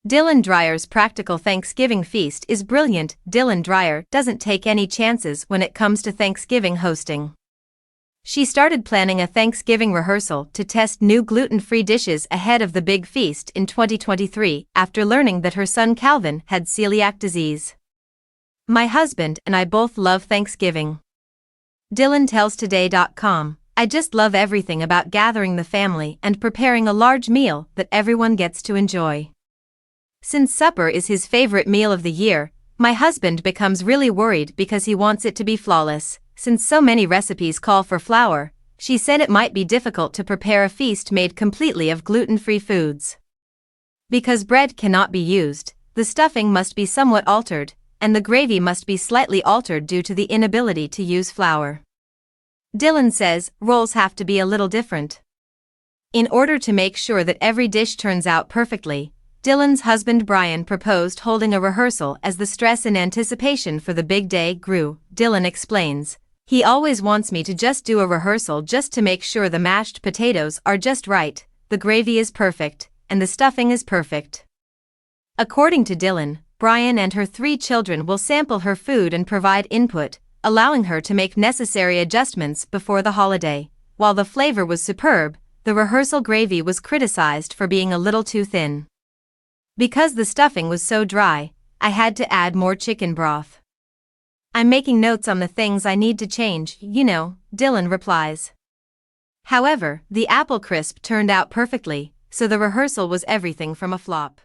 Dylan Dreyer's practical Thanksgiving feast is brilliant. Dylan Dreyer doesn't take any chances when it comes to Thanksgiving hosting. She started planning a Thanksgiving rehearsal to test new gluten-free dishes ahead of the big feast in 2023 after learning that her son Calvin had celiac disease. "My husband and I both love Thanksgiving," Dylan tells Today.com. "I just love everything about gathering the family and preparing a large meal that everyone gets to enjoy. Since supper is his favorite meal of the year, my husband becomes really worried because he wants it to be flawless. Since so many recipes call for flour," she said, "it might be difficult to prepare a feast made completely of gluten-free foods. Because bread cannot be used, the stuffing must be somewhat altered, and the gravy must be slightly altered due to the inability to use flour." Dylan says rolls have to be a little different. In order to make sure that every dish turns out perfectly, Dylan's husband Brian proposed holding a rehearsal as the stress and anticipation for the big day grew. Dylan explains, "He always wants me to just do a rehearsal just to make sure the mashed potatoes are just right, the gravy is perfect, and the stuffing is perfect." According to Dylan, Brian and her 3 children will sample her food and provide input, allowing her to make necessary adjustments before the holiday. While the flavor was superb, the rehearsal gravy was criticized for being a little too thin. "Because the stuffing was so dry, I had to add more chicken broth. I'm making notes on the things I need to change, Dylan replies. However, the apple crisp turned out perfectly, so the rehearsal was everything from a flop.